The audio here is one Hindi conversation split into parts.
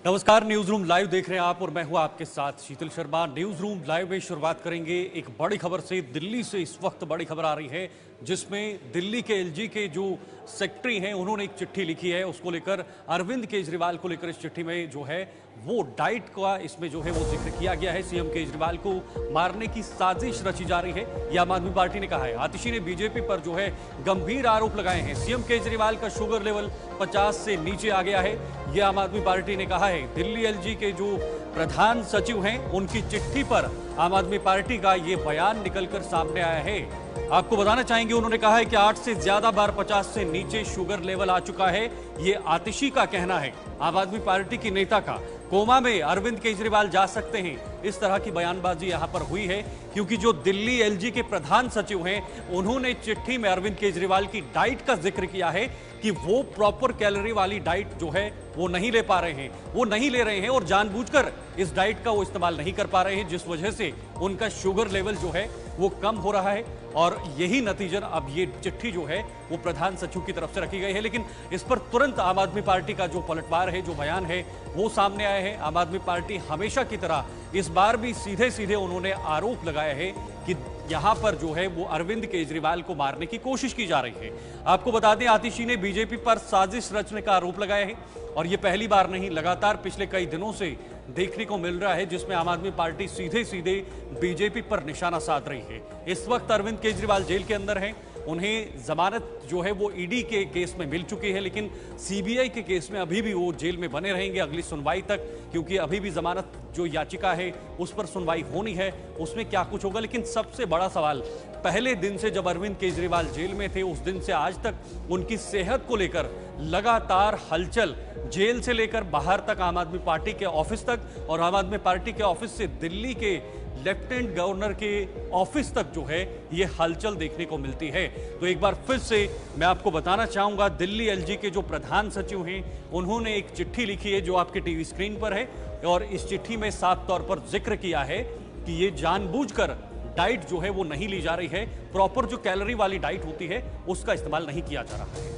नमस्कार, न्यूज रूम लाइव देख रहे हैं आप और मैं हूं आपके साथ शीतल शर्मा। न्यूज रूम लाइव में शुरुआत करेंगे एक बड़ी खबर से। दिल्ली से इस वक्त बड़ी खबर आ रही है जिसमें दिल्ली के एलजी के जो सेक्रेटरी हैं उन्होंने एक चिट्ठी लिखी है। उसको लेकर अरविंद केजरीवाल को लेकर इस चिट्ठी में जो है वो डाइट का इसमें जो है वो जिक्र किया गया है। सीएम केजरीवाल को मारने की साजिश रची जा रही है, यह आम आदमी पार्टी ने कहा है। आतिशी ने बीजेपी पर जो है गंभीर आरोप लगाए हैं। सीएम केजरीवाल का शुगर लेवल 50 से नीचे आ गया है, यह आम आदमी पार्टी ने कहा है। दिल्ली एलजी के जो प्रधान सचिव हैं उनकी चिट्ठी पर आम आदमी पार्टी का ये बयान निकलकर सामने आया है। आपको बताना चाहेंगे, उन्होंने कहा है कि 8 से ज्यादा बार 50 से नीचे शुगर लेवल आ चुका है। ये आतिशी का कहना है, आम आदमी पार्टी की नेता का। कोमा में अरविंद केजरीवाल जा सकते हैं, इस तरह की बयानबाजी यहां पर हुई है क्योंकि जो दिल्ली एलजी के प्रधान सचिव हैं उन्होंने चिट्ठी में अरविंद केजरीवाल की डाइट का जिक्र किया है कि वो प्रॉपर कैलोरी वाली डाइट जो है वो नहीं ले पा रहे हैं, वो नहीं ले रहे हैं और जानबूझकर इस डाइट का वो इस्तेमाल नहीं कर पा रहे हैं, जिस वजह से उनका शुगर लेवल जो है वो कम हो रहा है। और यही नतीजन अब ये चिट्ठी जो है वो प्रधान सचिव की तरफ से रखी गई है। लेकिन इस पर तुरंत आम आदमी पार्टी का जो पलटवार है, जो बयान है वो सामने आया है। आम आदमी पार्टी हमेशा की तरह इस बार भी सीधे सीधे उन्होंने आरोप लगाया है कि यहां पर जो है वो अरविंद केजरीवाल को मारने की कोशिश की जा रही है। आपको बता दें, आतिशी ने बीजेपी पर साजिश रचने का आरोप लगाया है और ये पहली बार नहीं, लगातार पिछले कई दिनों से देखने को मिल रहा है जिसमें आम आदमी पार्टी सीधे सीधे बीजेपी पर निशाना साध रही है। इस वक्त अरविंद केजरीवाल जेल के अंदर हैं। उन्हें जमानत जो है वो ईडी के केस में मिल चुकी है, लेकिन सीबीआई के केस में अभी भी वो जेल में बने रहेंगे अगली सुनवाई तक, क्योंकि अभी भी जमानत जो याचिका है उस पर सुनवाई होनी है, उसमें क्या कुछ होगा। लेकिन सबसे बड़ा सवाल, पहले दिन से जब अरविंद केजरीवाल जेल में थे उस दिन से आज तक उनकी सेहत को लेकर लगातार हलचल, जेल से लेकर बाहर तक, आम आदमी पार्टी के ऑफिस तक और आम आदमी पार्टी के ऑफिस से दिल्ली के लेफ्टिनेंट गवर्नर के ऑफिस तक जो है ये हलचल देखने को मिलती है। तो एक बार फिर से मैं आपको बताना चाहूंगा, दिल्ली एलजी के जो प्रधान सचिव हैं उन्होंने एक चिट्ठी लिखी है जो आपके टीवी स्क्रीन पर है और इस चिट्ठी में साफ तौर पर जिक्र किया है कि ये जानबूझकर डाइट जो है वो नहीं ली जा रही है, प्रॉपर जो कैलोरी वाली डाइट होती है उसका इस्तेमाल नहीं किया जा रहा है।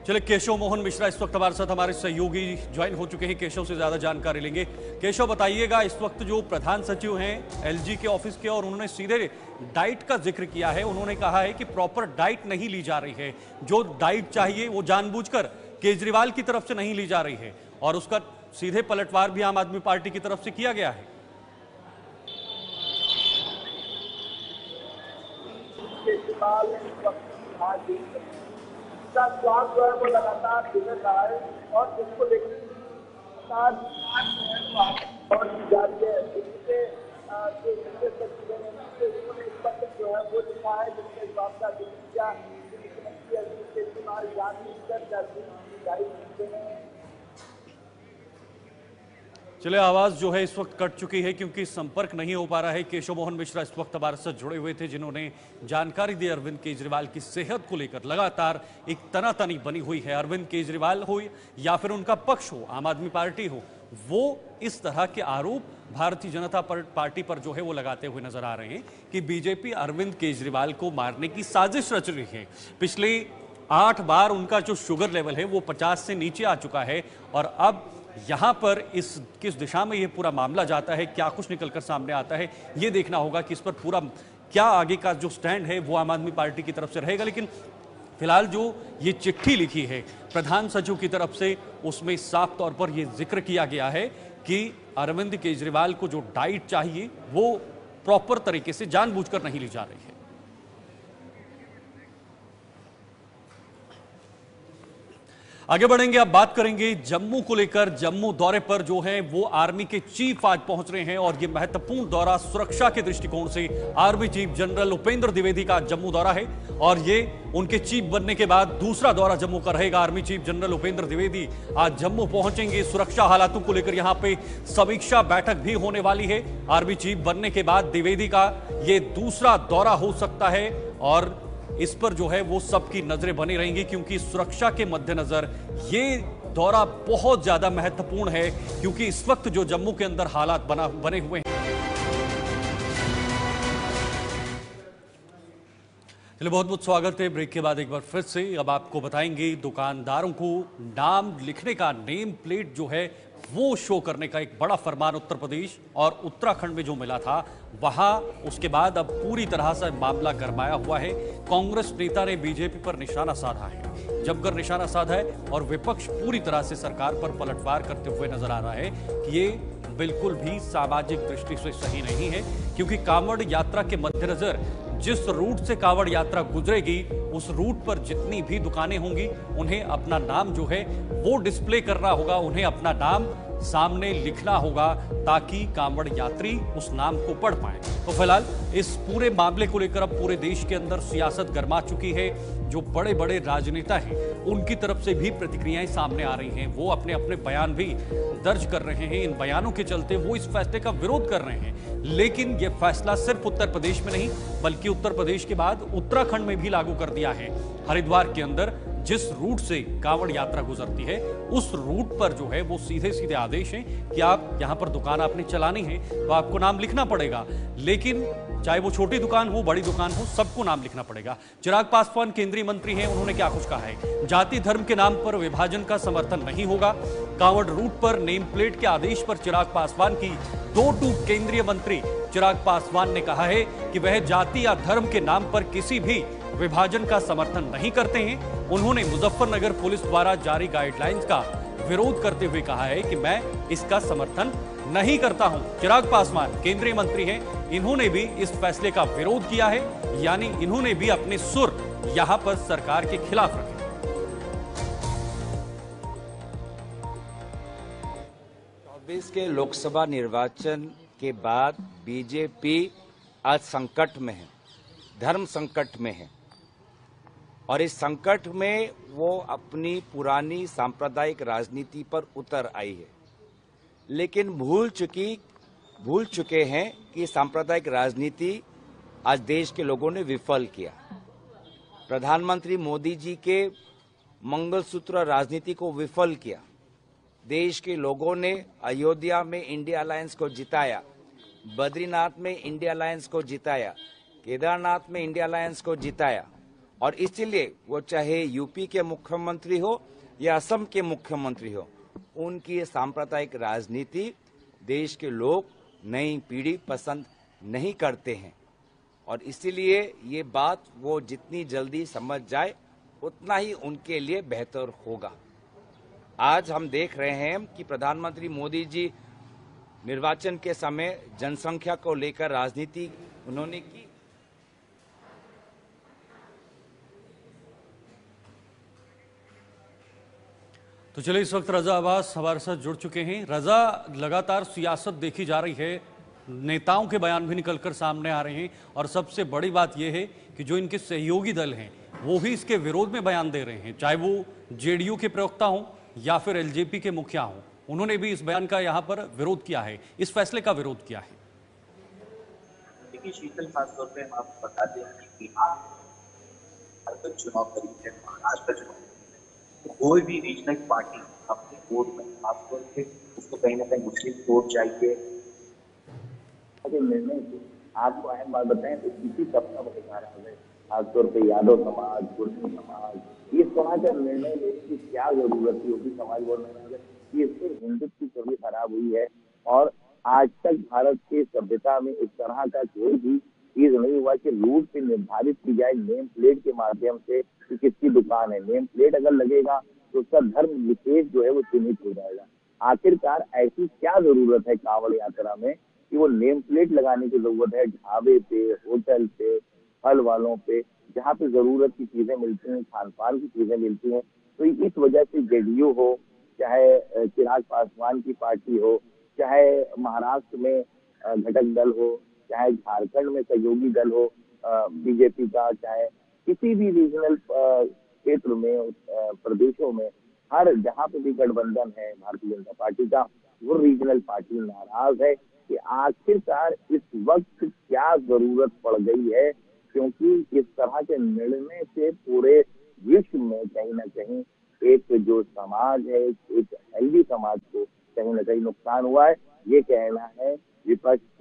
चलिए, केशव मोहन मिश्रा इस वक्त हमारे साथ, हमारे सहयोगी ज्वाइन हो चुके हैं। केशव से ज्यादा जानकारी लेंगे। केशव, बताइएगा, इस वक्त जो प्रधान सचिव हैं एलजी के ऑफिस के और उन्होंने सीधे डाइट का जिक्र किया है। उन्होंने कहा है कि प्रॉपर डाइट नहीं ली जा रही है, जो डाइट चाहिए वो जानबूझकर केजरीवाल की तरफ से नहीं ली जा रही है और उसका सीधे पलटवार भी आम आदमी पार्टी की तरफ से किया गया है। स्वास्थ्य जो है वो लगातार बिगड़ रहा है और जिसको लेकर और जारी है, जिससे उन्होंने स्पष्ट जो है वो लिखा है, जिसके जवाब का किया मुख्यमंत्री अरविंद केजरीवाल चले, आवाज जो है इस वक्त कट चुकी है क्योंकि संपर्क नहीं हो पा रहा है। केशव मोहन मिश्रा इस वक्त हमारे साथ जुड़े हुए थे जिन्होंने जानकारी दी अरविंद केजरीवाल की सेहत को लेकर। लगातार एक तनातनी बनी हुई है, अरविंद केजरीवाल हो या फिर उनका पक्ष हो, आम आदमी पार्टी हो, वो इस तरह के आरोप भारतीय जनता पार्टी पर जो है वो लगाते हुए नजर आ रहे हैं कि बीजेपी अरविंद केजरीवाल को मारने की साजिश रच रही है। पिछले 8 बार उनका जो शुगर लेवल है वो 50 से नीचे आ चुका है और अब यहां पर किस दिशा में ये पूरा मामला जाता है, क्या कुछ निकलकर सामने आता है, ये देखना होगा कि इस पर पूरा क्या आगे का जो स्टैंड है वो आम आदमी पार्टी की तरफ से रहेगा। लेकिन फिलहाल जो ये चिट्ठी लिखी है प्रधान सचिव की तरफ से, उसमें साफ तौर पर यह जिक्र किया गया है कि अरविंद केजरीवाल को जो डाइट चाहिए वो प्रॉपर तरीके से जानबूझकर नहीं ली जा रही है। आगे बढ़ेंगे, अब बात करेंगे जम्मू को लेकर। जम्मू दौरे पर जो है वो आर्मी के चीफ आज पहुंच रहे हैं और ये महत्वपूर्ण दौरा सुरक्षा के दृष्टिकोण से army chief general Upendra Dwivedi का जम्मू दौरा है और ये उनके चीफ बनने के बाद दूसरा दौरा जम्मू का रहेगा। Army chief general Upendra Dwivedi आज जम्मू पहुंचेंगे। सुरक्षा हालातों को लेकर यहां पे समीक्षा बैठक भी होने वाली है। आर्मी चीफ बनने के बाद द्विवेदी का ये दूसरा दौरा हो सकता है और इस पर जो है वो सबकी नजरें बनी रहेंगी क्योंकि सुरक्षा के मद्देनजर ये दौरा बहुत ज्यादा महत्वपूर्ण है क्योंकि इस वक्त जो जम्मू के अंदर हालात बने हुए हैं। चलिए, बहुत बहुत स्वागत है। ब्रेक के बाद एक बार फिर से अब आपको बताएंगे दुकानदारों को नाम लिखने का, नेम प्लेट जो है वो शो करने का एक बड़ा फरमान उत्तर प्रदेश और उत्तराखंड में जो मिला था वहां, उसके बाद अब पूरी तरह से मामला गरमाया हुआ है। कांग्रेस नेता ने बीजेपी पर निशाना साधा है, जमकर निशाना साधा है और विपक्ष पूरी तरह से सरकार पर पलटवार करते हुए नजर आ रहा है कि ये बिल्कुल भी सामाजिक दृष्टि से सही नहीं है, क्योंकि कांवड़ यात्रा के मद्देनजर जिस रूट से कांवड़ यात्रा गुजरेगी उस रूट पर जितनी भी दुकानें होंगी उन्हें अपना नाम जो है वो डिस्प्ले करना होगा, उन्हें अपना नाम सामने लिखना होगा ताकि कांवड़ यात्री उस नाम को पढ़ पाए। तो फिलहाल इस पूरे मामले को लेकर अब पूरे देश के अंदर सियासत गर्मा चुकी है। जो बड़े बड़े राजनेता हैं उनकी तरफ से भी प्रतिक्रियाएं सामने आ रही हैं, वो अपने अपने बयान भी दर्ज कर रहे हैं। इन बयानों के चलते वो इस फैसले का विरोध कर रहे हैं, लेकिन यह फैसला सिर्फ उत्तर प्रदेश में नहीं बल्कि उत्तर प्रदेश के बाद उत्तराखंड में भी लागू कर दिया है। हरिद्वार के अंदर जिस रूट से कांवड़ यात्रा गुजरती है उस रूट पर जो है वो सीधे सीधे आदेश है कि आप यहां पर दुकान आपने चलानी है तो आपको नाम लिखना पड़ेगा, लेकिन चाहे वो छोटी दुकान हो बड़ी दुकान हो सबको नाम लिखना पड़ेगा। चिराग पासवान केंद्रीय मंत्री हैं, उन्होंने क्या कुछ कहा है। जाति धर्म के नाम पर विभाजन का समर्थन नहीं होगा। कांवड़ रूट पर नेम प्लेट के आदेश पर चिराग पासवान की दो टूक केंद्रीय मंत्री चिराग पासवान ने कहा है कि वह जाति या धर्म के नाम पर किसी भी विभाजन का समर्थन नहीं करते हैं। उन्होंने मुजफ्फरनगर पुलिस द्वारा जारी गाइडलाइंस का विरोध करते हुए कहा है कि मैं इसका समर्थन नहीं करता हूं। चिराग पासवान केंद्रीय मंत्री हैं, इन्होंने भी इस फैसले का विरोध किया है, यानी इन्होंने भी अपने सुर यहां पर सरकार के खिलाफ रखे। 24 के लोकसभा निर्वाचन के बाद बीजेपी आज संकट में है, धर्म संकट में है, और इस संकट में वो अपनी पुरानी सांप्रदायिक राजनीति पर उतर आई है, लेकिन भूल चुके हैं कि सांप्रदायिक राजनीति आज देश के लोगों ने विफल किया। प्रधानमंत्री मोदी जी के मंगलसूत्र राजनीति को विफल किया। देश के लोगों ने अयोध्या में इंडिया अलायंस को जिताया, बद्रीनाथ में इंडिया अलायंस को जिताया, केदारनाथ में इंडिया अलायंस को जिताया, और इसलिए वो चाहे यूपी के मुख्यमंत्री हो या असम के मुख्यमंत्री हो, उनकी सांप्रदायिक राजनीति देश के लोग, नई पीढ़ी पसंद नहीं करते हैं, और इसीलिए ये बात वो जितनी जल्दी समझ जाए उतना ही उनके लिए बेहतर होगा। आज हम देख रहे हैं कि प्रधानमंत्री मोदी जी निर्वाचन के समय जनसंख्या को लेकर राजनीति उन्होंने की। तो चलिए, इस वक्त रजा अब्बास हमारे साथ जुड़ चुके हैं। रजा, लगातार सियासत देखी जा रही है, नेताओं के बयान भी निकलकर सामने आ रहे हैं, और सबसे बड़ी बात यह है कि जो इनके सहयोगी दल हैं वो भी इसके विरोध में बयान दे रहे हैं, चाहे वो जेडीयू के प्रवक्ता हों या फिर एलजेपी के मुखिया हों, उन्होंने भी इस बयान का यहाँ पर विरोध किया है, इस फैसले का विरोध किया है। देखिए शीतल, खासतौर पर हम आपको बता दें कि बिहार चुनाव करीब है, महाराष्ट्र का चुनाव, तो कोई भी रीजनल पार्टी अपने वोट में खासतौर पे उसको कहीं ना कहीं मुस्लिम वोट चाहिए। निर्णय आपको अहम बात बताएं तो किसी सप्ताह में दिखा रहा है, खासतौर पे यादव समाज, कुर्मी समाज, ये समाज का निर्णय लेने की क्या जरूरत थी? योगी समाज बोल रहे हैं कि इससे हिंदुत्व की छवि खराब हुई है, और आज तक भारत की सभ्यता में इस तरह का कोई भी चीज नहीं हुआ कि रूट से निर्धारित की जाए नेम प्लेट के माध्यम से कि किसकी दुकान है। नेम प्लेट अगर लगेगा तो उसका धर्म विशेष जो है वो चिन्हित हो जाएगा। आखिरकार ऐसी क्या जरूरत है कांवड़ यात्रा में कि वो नेम प्लेट लगाने की जरूरत है? ढाबे पे, होटल पे, फल वालों पे, जहाँ पे जरूरत की चीजें मिलती हैं, खान पान की चीजें मिलती हैं। तो इस वजह से जेडीयू हो, चाहे चिराग पासवान की पार्टी हो, चाहे महाराष्ट्र में घटक दल हो, चाहे झारखंड में सहयोगी दल हो बीजेपी का, चाहे किसी भी रीजनल क्षेत्र में, प्रदेशों में, हर जहाँ पे भी गठबंधन है भारतीय जनता पार्टी का, वो रीजनल पार्टी नाराज है कि आखिरकार इस वक्त क्या जरूरत पड़ गई है, क्योंकि इस तरह के निर्णय से पूरे विश्व में कहीं ना कहीं एक जो समाज है, एक हेल्दी समाज को कहीं ना कहीं नुकसान हुआ है। ये कहना है विपक्ष